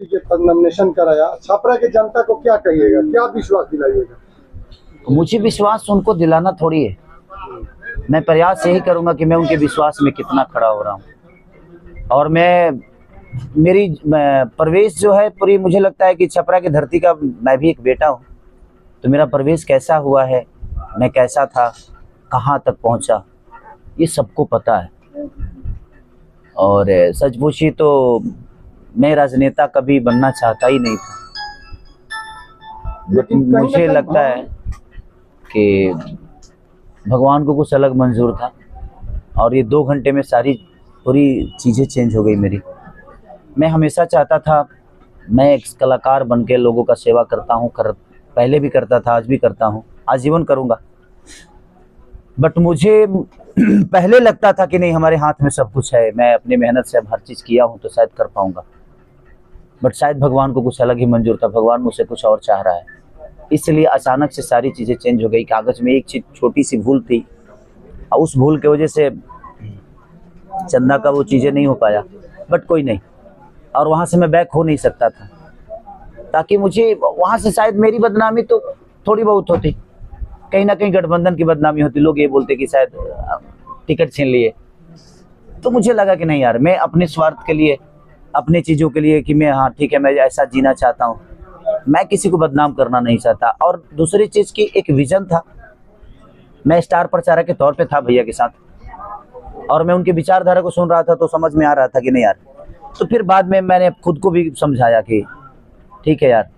के नॉमिनेशन कराया, छपरा की जनता को क्या कहिएगा, क्या विश्वास दिलाइएगा? मुझे विश्वास उनको दिलाना थोड़ी है, मैं प्रयास यही करूंगा कि मैं उनके विश्वास में कितना खड़ा हो रहा हूँ। और मेरी प्रवेश जो है पूरी, मुझे लगता है कि छपरा की धरती का मैं भी एक बेटा हूँ, तो मेरा प्रवेश कैसा हुआ है, मैं कैसा था, कहाँ तक पहुँचा, ये सबको पता है। और सच पूछी तो मैं राजनेता कभी बनना चाहता ही नहीं था, लेकिन मुझे लगता है कि भगवान को कुछ अलग मंजूर था और ये 2 घंटे में सारी पूरी चीज़ें चेंज हो गई मेरी। मैं हमेशा चाहता था मैं एक कलाकार बन के लोगों का सेवा करता हूँ, पहले भी करता था, आज भी करता हूँ, आजीवन करूँगा। बट मुझे पहले लगता था कि नहीं, हमारे हाथ में सब कुछ है, मैं अपनी मेहनत से अब हर चीज़ किया हूँ तो शायद कर पाऊँगा। बट शायद भगवान को कुछ अलग ही मंजूर था, भगवान मुझसे कुछ और चाह रहा है, इसलिए अचानक से सारी चीज़ें चेंज हो गई। कागज़ में एक चीज़ छोटी सी भूल थी और उस भूल की वजह से चंदा का वो चीज़ें नहीं हो पाया, बट कोई नहीं, और वहाँ से मैं बैक हो नहीं सकता था, ताकि मुझे वहाँ से शायद मेरी बदनामी तो थोड़ी बहुत होती, कहीं ना कहीं गठबंधन की बदनामी होती, लोग ये बोलते कि शायद टिकट छीन लिए। तो मुझे लगा कि नहीं यार, मैं अपने स्वार्थ के लिए, अपने चीज़ों के लिए कि मैं, हाँ ठीक है, मैं ऐसा जीना चाहता हूँ, मैं किसी को बदनाम करना नहीं चाहता। और दूसरी चीज़ की एक विज़न था, मैं स्टार प्रचारक के तौर पे था भैया के साथ, और मैं उनके विचारधारा को सुन रहा था तो समझ में आ रहा था कि नहीं यार। तो फिर बाद में मैंने खुद को भी समझाया कि ठीक है यार,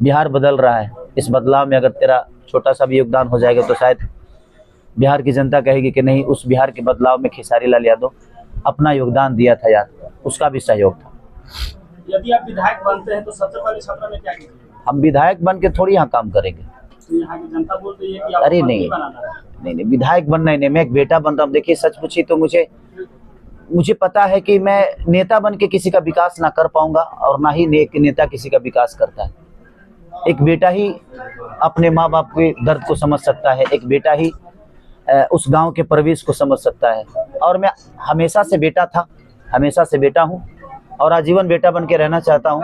बिहार बदल रहा है, इस बदलाव में अगर तेरा छोटा सा भी योगदान हो जाएगा तो शायद बिहार की जनता कहेगी कि नहीं, उस बिहार के बदलाव में खेसारी लाल यादव अपना योगदान दिया था यार, उसका भी सहयोग था। यदि आप विधायक बनते हैं तो सबसे पहले छपरा में क्या कीजिए? हम विधायक बन के थोड़ी यहाँ काम करेंगे, तो यहाँ की जनता बोल रही है कि अरे नहीं, विधायक बनना ही नहीं, मैं एक बेटा बन रहा हूँ। देखिए सच पूछी तो मुझे पता है कि मैं नेता बन के किसी का विकास ना कर पाऊंगा, और ना ही नेता किसी का विकास करता है। एक बेटा ही अपने माँ बाप के दर्द को समझ सकता है, एक बेटा ही उस गांव के परिवेश को समझ सकता है। और मैं हमेशा से बेटा था, हमेशा से बेटा हूँ, और आजीवन बेटा बन के रहना चाहता हूँ।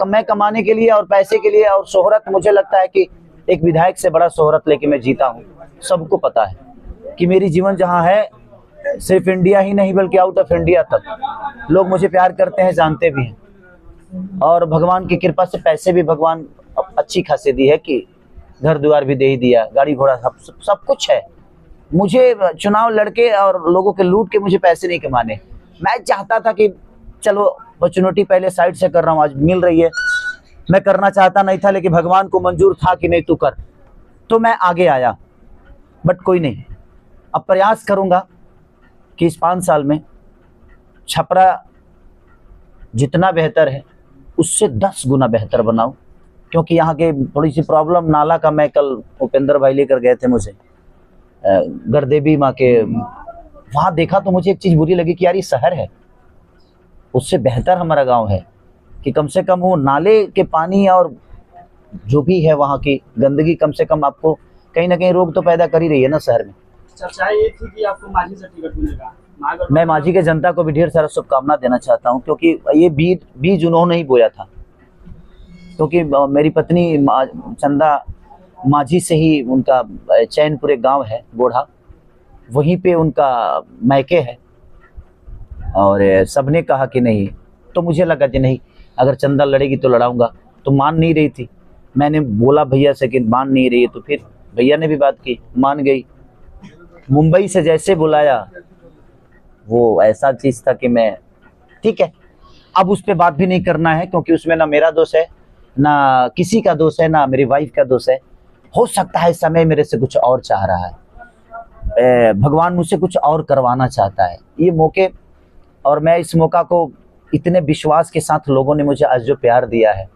मैं कमाने के लिए और पैसे के लिए और शोहरत, मुझे लगता है कि एक विधायक से बड़ा शोहरत लेके मैं जीता हूँ। सबको पता है कि मेरी जीवन जहाँ है, सिर्फ इंडिया ही नहीं बल्कि आउट ऑफ इंडिया तक लोग मुझे प्यार करते हैं, जानते भी हैं। और भगवान की कृपा से पैसे भी भगवान अच्छी खासी दी है कि घर द्वार भी दे ही दिया, गाड़ी घोड़ा सब कुछ है। मुझे चुनाव लड़के और लोगों के लूट के मुझे पैसे नहीं कमाने। मैं चाहता था कि चलो अपॉर्चुनिटी पहले साइड से कर रहा हूँ, आज मिल रही है, मैं करना चाहता नहीं था, लेकिन भगवान को मंजूर था कि नहीं तू कर, तो मैं आगे आया। बट कोई नहीं, अब प्रयास करूँगा कि इस 5 साल में छपरा जितना बेहतर है उससे 10 गुना बेहतर बनाऊं। क्योंकि यहाँ के थोड़ी सी प्रॉब्लम, नाला का, मैं कल उपेंद्र भाई लेकर गए थे मुझे गढ़देवी माँ के, वहाँ देखा तो मुझे एक चीज़ बुरी लगी कि यार ये शहर है, उससे बेहतर हमारा गांव है कि कम से कम वो नाले के पानी और जो भी है वहाँ की गंदगी, कम से कम आपको कहीं ना कहीं रोग तो पैदा कर ही रही है ना शहर में। चर्चा ये थी कि आपको मांझी से टिकट मिलेगा। मैं मांझी के जनता को भी ढेर सारा शुभकामना देना चाहता हूँ, क्योंकि ये बीज उन्होंने ही बोया था। क्योंकि मेरी पत्नी चंदा मांझी से ही, उनका चैनपुर गांव है गोढ़ा, वहीं पे उनका मैके है, और सबने कहा कि नहीं, तो मुझे लगा कि नहीं, अगर चंदा लड़ेगी तो लड़ाऊंगा। तो मान नहीं रही थी, मैंने बोला भैया से कि मान नहीं रही है, तो फिर भैया ने भी बात की, मान गई। मुंबई से जैसे बुलाया, वो ऐसा चीज़ था कि मैं ठीक है, अब उस पर बात भी नहीं करना है, क्योंकि उसमें ना मेरा दोष है, ना किसी का दोष है, ना मेरी वाइफ का दोष है। हो सकता है इस समय मेरे से कुछ और चाह रहा है, भगवान मुझसे कुछ और करवाना चाहता है ये मौके, और मैं इस मौका को इतने विश्वास के साथ लोगों ने मुझे आज जो प्यार दिया है,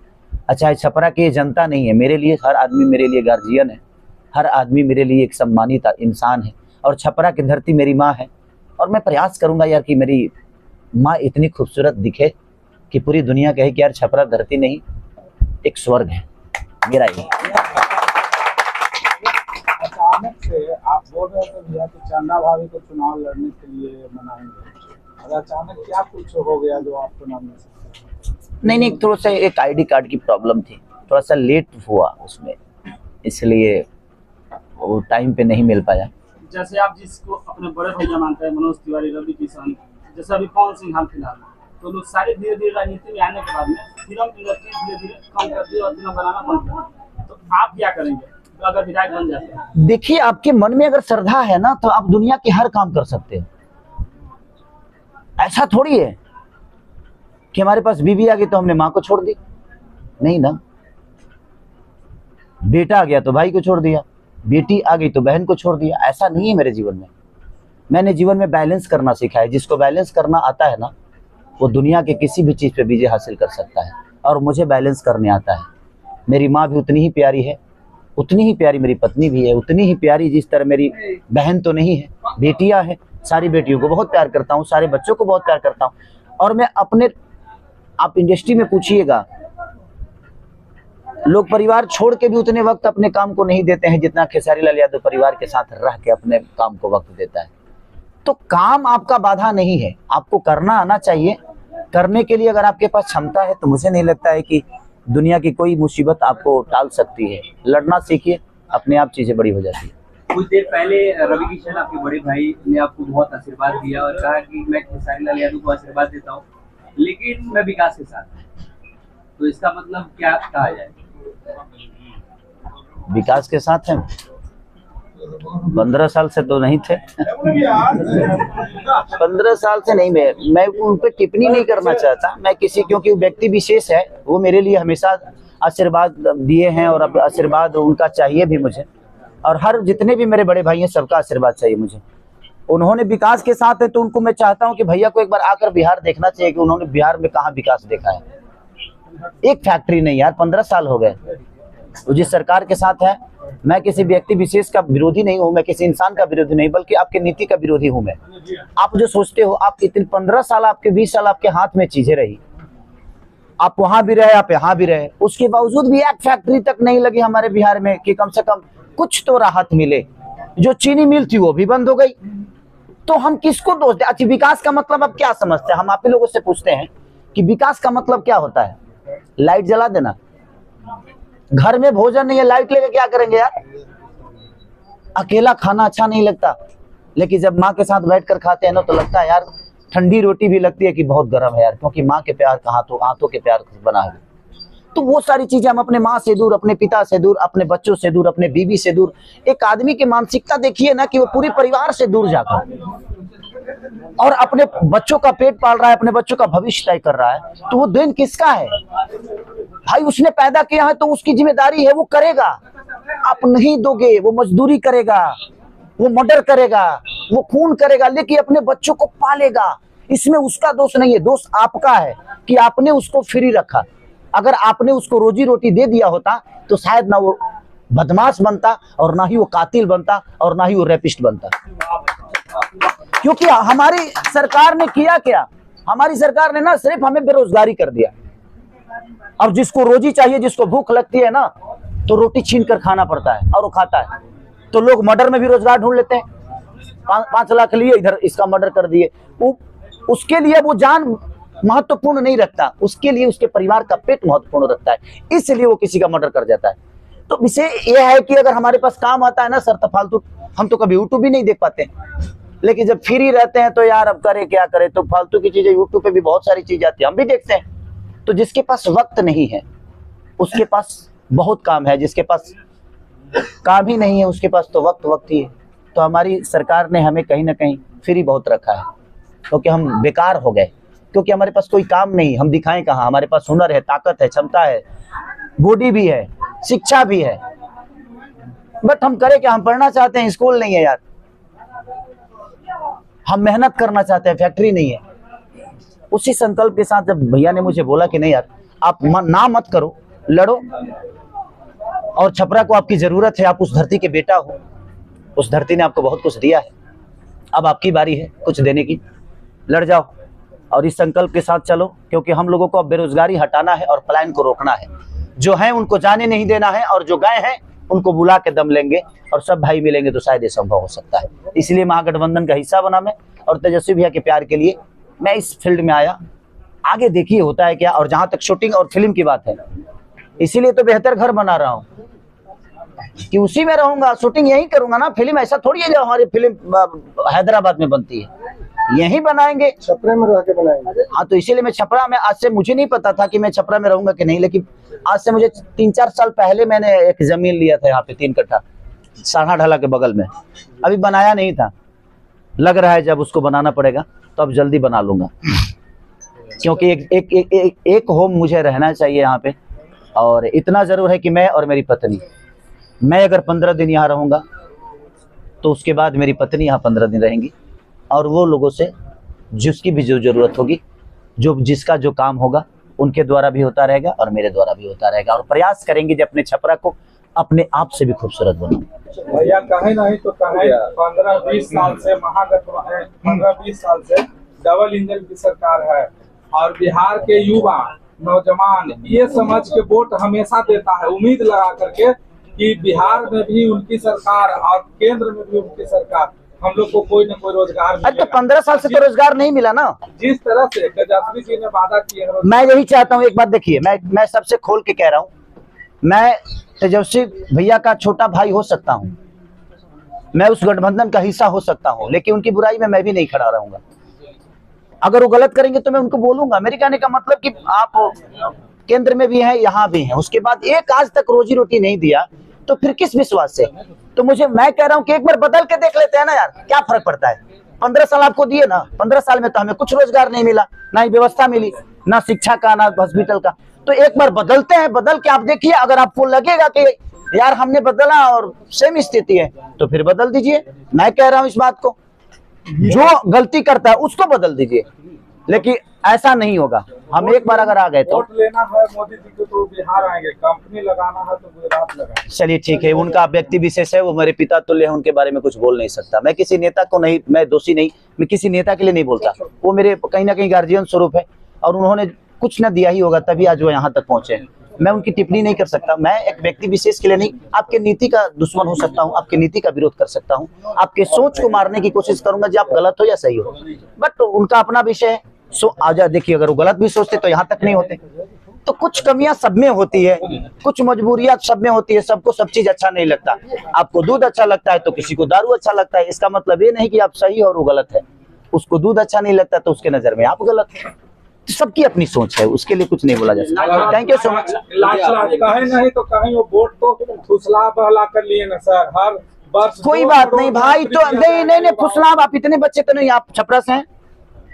अच्छा छपरा की जनता नहीं है मेरे लिए, हर आदमी मेरे लिए गार्जियन है, हर आदमी मेरे लिए एक सम्मानित इंसान है, और छपरा की धरती मेरी माँ है। और मैं प्रयास करूंगा यार कि मेरी माँ इतनी खूबसूरत दिखे कि पूरी दुनिया कहे कि यार छपरा धरती नहीं, एक स्वर्ग है मेरा ही। अचानक से आप बोल रहे थे भैया कि चंदा भाभी को चुनाव लड़ने के लिए मनाएंगे, और अचानक क्या कुछ हो गया जो आपको नाम नहीं सकता? नहीं नहीं, थोड़ा सा एक आईडी कार्ड की प्रॉब्लम थी, थोड़ा सा लेट हुआ उसमें, इसलिए वो टाइम पे नहीं मिल पाया। जैसे आप जिसको अपने बड़े भैया मानते हैं, मनोज तिवारी, रवि किशन, जैसे अभी पवन सिंह हाल फिलहाल में, तो लोग सारे धीरे धीरे राजनीति में आने के बाद में फिल्म इंडस्ट्री धीरे धीरे कम करती है और फिल्म बनाना बंद कर दी। तो आप क्या करेंगे अगर विधायक बन जाते हैं? देखिए, आपके मन में अगर श्रद्धा है ना, तो आप दुनिया के हर काम कर सकते हो। ऐसा थोड़ी है कि हमारे पास बीवी आ गई तो हमने माँ को छोड़ दी, नहीं ना। बेटा आ गया तो भाई को छोड़ दिया, बेटी आ गई तो बहन को छोड़ दिया, ऐसा नहीं है मेरे जीवन में। मैंने जीवन में बैलेंस करना सीखा है। जिसको बैलेंस करना आता है ना, वो दुनिया के किसी भी चीज़ पे विजय हासिल कर सकता है, और मुझे बैलेंस करने आता है। मेरी माँ भी उतनी ही प्यारी है, उतनी ही प्यारी मेरी पत्नी भी है, उतनी ही प्यारी जिस तरह मेरी बहन तो नहीं है, बेटियां हैं। सारी बेटियों को बहुत प्यार करता हूँ, सारे बच्चों को बहुत प्यार करता हूँ। और मैं अपने, आप इंडस्ट्री में पूछिएगा, लोग परिवार छोड़ के भी उतने वक्त अपने काम को नहीं देते हैं जितना खेसारी लाल यादव परिवार के साथ रह के अपने काम को वक्त देता है। तो काम आपका बाधा नहीं है, आपको करना आना चाहिए। करने के लिए अगर आपके पास क्षमता है तो मुझे नहीं लगता है कि दुनिया की कोई मुसीबत आपको टाल सकती है। लड़ना सीखिए, अपने आप चीजें बड़ी हो जाती है। कुछ देर पहले रवि किशन, आपके बड़े भाई, ने आपको बहुत आशीर्वाद दिया और कहा कि मैं खेसारी लाल यादव को आशीर्वाद देता हूँ, लेकिन मैं विकास के साथ हूँ। तो इसका मतलब क्या कहा जाए? विकास के साथ हैं, 15 साल से तो नहीं थे। 15 साल से नहीं, मैं उन पर टिप्पणी नहीं करना चाहता। मैं किसी, क्योंकि वो व्यक्ति विशेष है, वो मेरे लिए हमेशा आशीर्वाद दिए हैं और अब आशीर्वाद उनका चाहिए भी मुझे। और हर जितने भी मेरे बड़े भाई हैं, सबका आशीर्वाद चाहिए मुझे। उन्होंने विकास के साथ है तो उनको मैं चाहता हूं कि भैया को एक बार आकर बिहार देखना चाहिए कि उन्होंने बिहार में कहाँ विकास देखा है। एक फैक्ट्री नहीं यार, 15 साल हो गए। वो जिस सरकार के साथ है, मैं किसी व्यक्ति विशेष का विरोधी नहीं हूं, मैं किसी इंसान का विरोधी नहीं, बल्कि आपके नीति का विरोधी हूं मैं। आप जो सोचते हो, आप इतने 15 साल, आपके 20 साल आपके हाथ में चीजें रही, आप वहां भी रहे, आप यहाँ भी रहे, उसके बावजूद भी एक फैक्ट्री तक नहीं लगी हमारे बिहार में कि कम से कम कुछ तो राहत मिले। जो चीनी मिल थी वो भी बंद हो गई। तो हम किसको दोष दें? अच्छा, विकास का मतलब अब क्या समझते हैं? हम आप ही लोगों से पूछते हैं कि विकास का मतलब क्या होता है? लाइट जला देना? घर में भोजन नहीं है, लाइट लेके क्या करेंगे यार? अकेला खाना अच्छा नहीं लगता, लेकिन जब माँ के साथ बैठकर खाते हैं ना, तो लगता है यार, ठंडी रोटी भी लगती है कि बहुत गर्म है यार, क्योंकि माँ के प्यार का हाथों के प्यार बना है। तो वो सारी चीजें हम अपने माँ से दूर, अपने पिता से दूर, अपने बच्चों से दूर, अपने बीवी से दूर। एक आदमी की मानसिकता देखिए ना कि वो पूरे परिवार से दूर जाकर और अपने बच्चों का पेट पाल रहा है, अपने बच्चों का भविष्य तय कर रहा है। तो वो दिन किसका है भाई? उसने पैदा किया है तो उसकी जिम्मेदारी है, वो करेगा। आप नहीं दोगे, वो मजदूरी करेगा, वो मर्डर करेगा, वो खून करेगा, लेकिन अपने बच्चों को पालेगा। इसमें उसका दोष नहीं है, दोष आपका है कि आपने उसको फ्री रखा। अगर आपने उसको रोजी रोटी दे दिया होता तो शायद ना वो बदमाश बनता, और ना ही वो कातिल बनता, और ना ही वो रेपिस्ट बनता। क्योंकि हमारी सरकार ने किया क्या? हमारी सरकार ने ना सिर्फ हमें बेरोजगारी कर दिया। और जिसको रोजी चाहिए, जिसको भूख लगती है ना, तो रोटी छीन कर खाना पड़ता है और वो खाता है। तो लोग मर्डर में भी रोजगार ढूंढ लेते हैं। 5 लाख लिए, इधर इसका मर्डर कर दिए। उसके लिए वो जान महत्वपूर्ण नहीं रखता, उसके लिए उसके परिवार का पेट महत्वपूर्ण रखता है, इसलिए वो किसी का मर्डर कर जाता है। तो विषय यह है कि अगर हमारे पास काम आता है ना सर, तो फालतू हम तो कभी यूट्यूब भी नहीं देख पाते, लेकिन जब फ्री रहते हैं तो यार अब करे क्या करे, तो फालतू की चीजें यूट्यूब पे भी बहुत सारी चीज आती है, हम भी देखते हैं। तो जिसके पास वक्त नहीं है उसके पास बहुत काम है, जिसके पास काम ही नहीं है उसके पास तो वक्त ही है। तो हमारी सरकार ने हमें कहीं ना कहीं फ्री बहुत रखा है, क्योंकि हम बेकार हो गए, क्योंकि हमारे पास कोई काम नहीं। हम दिखाएं कहाँ? हमारे पास हुनर है, ताकत है, क्षमता है, बॉडी भी है, शिक्षा भी है, बट हम करें क्या? हम पढ़ना चाहते हैं, स्कूल नहीं है यार। हम मेहनत करना चाहते हैं, फैक्ट्री नहीं है। उसी संकल्प के साथ जब भैया ने मुझे बोला कि नहीं यार, आप ना मत करो, लड़ो, और छपरा को आपकी जरूरत है, आप उस धरती के बेटा हो, उस धरती ने आपको बहुत कुछ दिया है, अब आपकी बारी है कुछ देने की, लड़ जाओ और इस संकल्प के साथ चलो। क्योंकि हम लोगों को अब बेरोजगारी हटाना है और पलायन को रोकना है। जो हैं उनको जाने नहीं देना है, और जो गए हैं उनको बुला के दम लेंगे, और सब भाई मिलेंगे तो शायद ये संभव हो सकता है। इसलिए महागठबंधन का हिस्सा बना मैं, और तेजस्वी भैया के प्यार के लिए मैं इस फील्ड में आया। आगे देखिए होता है क्या। और जहां तक शूटिंग और फिल्म की बात है, इसीलिए तो बेहतर घर बना रहा हूं कि उसी में रहूंगा, शूटिंग यहीं करूंगा ना। फिल्म ऐसा थोड़ी है जो हमारी फिल्म हैदराबाद में बनती है, यहीं बनाएंगे। छपरे में रह के बनाएंगे। हाँ, तो इसीलिए मैं छपरा में, आज से मुझे नहीं पता था कि मैं छपरा में रहूंगा कि नहीं, लेकिन आज से मुझे 3-4 साल पहले मैंने एक जमीन लिया था यहाँ पे 3 कट्ठा साढ़ा ढाला के बगल में। अभी बनाया नहीं था, लग रहा है जब उसको बनाना पड़ेगा तो अब जल्दी बना लूंगा, क्योंकि एक होम मुझे रहना चाहिए यहाँ पे। और इतना जरूर है कि मैं और मेरी पत्नी, मैं अगर 15 दिन यहाँ रहूंगा तो उसके बाद मेरी पत्नी यहाँ 15 दिन रहेंगी, और वो लोगों से जिसकी भी जो जरूरत होगी, जो जिसका जो काम होगा, उनके द्वारा भी होता रहेगा और मेरे द्वारा भी होता रहेगा। और प्रयास करेंगे कि अपने छपरा को अपने आप से भी खूबसूरत बनाऊं। भैया कहे नहीं तो कहे 15-20 साल से महागठबंधन, 15-20 साल से डबल इंजन की सरकार है, और बिहार के युवा नौजवान ये समझ के वोट हमेशा देता है, उम्मीद लगा करके कि बिहार में भी उनकी सरकार और केंद्र में भी उनकी सरकार, हम लोग को कोई न कोई रोजगार अरे तो मिलेगा। 15 साल से तो रोजगार नहीं मिला ना। जिस तरह से तेजस्वी जी ने वादा किया है, मैं यही चाहता हूँ, एक बात देखिए, मैं सबसे खोल के कह रहा हूँ, मैं तेजस्वी भैया का छोटा भाई हो सकता हूँ, मैं उस गठबंधन का हिस्सा हो सकता हूँ, लेकिन उनकी बुराई में मैं भी नहीं खड़ा रहूंगा। अगर वो गलत करेंगे तो मैं उनको बोलूंगा। मेरे कहने का मतलब कि आप केंद्र में भी हैं, यहाँ भी हैं, उसके बाद एक आज तक रोजी रोटी नहीं दिया, तो फिर किस विश्वास से? तो मैं कह रहा हूँ कि एक बार बदल के देख लेते हैं ना यार, क्या फर्क पड़ता है। 15 साल आपको दिए ना, 15 साल में तो हमें कुछ रोजगार नहीं मिला, ना ही व्यवस्था मिली, ना शिक्षा का, ना हॉस्पिटल का। तो एक बार बदलते हैं, बदल के आप देखिए, अगर आपको लगेगा कि यार हमने बदला और सेम स्थिति है, तो फिर बदल दीजिए। मैं कह रहा हूँ इस बात को, जो गलती करता है उसको बदल दीजिए, लेकिन ऐसा नहीं होगा। हम एक बार अगर आ गए तो वोट लेना है मोदी जी को तो बिहार आएंगे, कंपनी लगाना है तो गुजरात लगाएंगे। चलिए ठीक है, उनका व्यक्ति विशेष है, वो मेरे पिता तुल्य है, उनके बारे में कुछ बोल नहीं सकता। मैं किसी नेता को नहीं, मैं दोषी नहीं, मैं किसी नेता के लिए नहीं बोलता। वो मेरे कहीं ना कहीं गार्जियन स्वरूप है, और उन्होंने कुछ न दिया ही होगा तभी आज वो यहाँ तक पहुंचे। मैं उनकी टिप्पणी नहीं कर सकता। मैं एक व्यक्ति विशेष के लिए नहीं, आपके नीति का दुश्मन हो सकता हूँ, आपकी नीति का विरोध कर सकता हूँ, आपके सोच को मारने की कोशिश करूंगा, जो आप गलत हो या सही हो, बट उनका अपना विषय है। सो आजा देखिए, अगर वो गलत भी सोचते तो यहाँ तक नहीं होते। तो कुछ कमियां सब में होती है, कुछ मजबूरियां सब में होती है, सबको सब चीज अच्छा नहीं लगता। आपको दूध अच्छा लगता है तो किसी को दारू अच्छा लगता है, इसका मतलब ये नहीं कि आप सही और वो गलत है। उसको दूध अच्छा नहीं लगता तो उसके नजर में आप गलत है। तो सबकी अपनी सोच है, उसके लिए कुछ नहीं बोला जा सकता। Thank you so much. कहे नहीं तो कहीं वो वोट को फुसला बहला कर लिए ना सर, हर वर्ष कोई बात नहीं भाई, तो नहीं फुसलाब, आप इतने बच्चे तो नहीं, आप छपरा से हैं,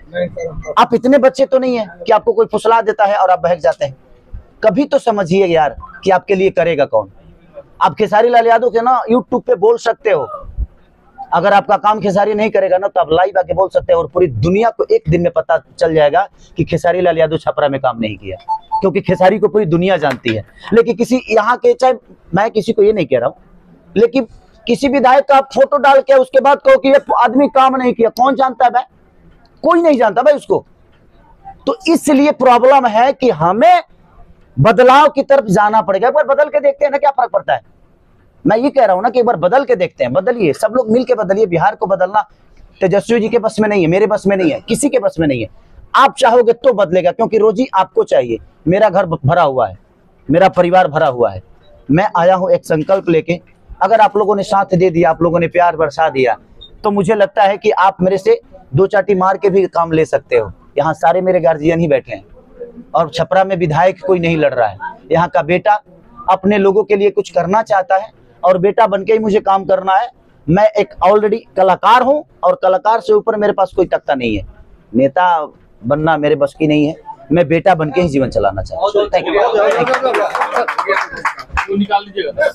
नहीं सर, आप इतने बच्चे तो नहीं है कि आपको कोई फुसला देता है और आप बहक जाते हैं। कभी तो समझिए यार कि आपके लिए करेगा कौन। आप खेसारी लाल यादव के ना यूट्यूब पे बोल सकते हो, अगर आपका काम खेसारी नहीं करेगा ना तो आप लाइव आके बोल सकते हैं, और पूरी दुनिया को एक दिन में पता चल जाएगा कि खेसारी लाल यादव छपरा में काम नहीं किया, क्योंकि खेसारी को पूरी दुनिया जानती है। लेकिन किसी यहाँ के, चाहे मैं किसी को ये नहीं कह रहा हूँ, लेकिन किसी विधायक का आप फोटो डाल के उसके बाद कहो कि ये आदमी काम नहीं किया, कौन जानता है भाई? कोई नहीं जानता भाई उसको। तो इसलिए प्रॉब्लम है कि हमें बदलाव की तरफ जाना पड़ेगा। एक बार बदल के देखते हैं ना क्या फर्क पड़ता है। मैं ये कह रहा हूं ना कि एक बार बदल के देखते हैं, बदलिए, सब लोग मिलके बदलिए। बिहार को बदलना तेजस्वी जी के बस में नहीं है, मेरे बस में नहीं है, किसी के बस में नहीं है। आप चाहोगे तो बदलेगा, क्योंकि रोजी आपको चाहिए। मेरा घर भरा हुआ है, मेरा परिवार भरा हुआ है, मैं आया हूं एक संकल्प लेके। अगर आप लोगों ने साथ दे दिया, आप लोगों ने प्यार बरसा दिया, तो मुझे लगता है कि आप मेरे से 2 चाटी मार के भी काम ले सकते हो। यहाँ सारे मेरे गार्जियन ही बैठे हैं, और छपरा में विधायक कोई नहीं लड़ रहा है। यहाँ का बेटा अपने लोगों के लिए कुछ करना चाहता है, और बेटा बनके ही मुझे काम करना है। मैं एक ऑलरेडी कलाकार हूं, और कलाकार से ऊपर मेरे पास कोई तख्ता नहीं है। नेता बनना मेरे बस की नहीं है, मैं बेटा बनके ही जीवन चलाना चाहता हूं। Thank you. निकाल दीजिएगा।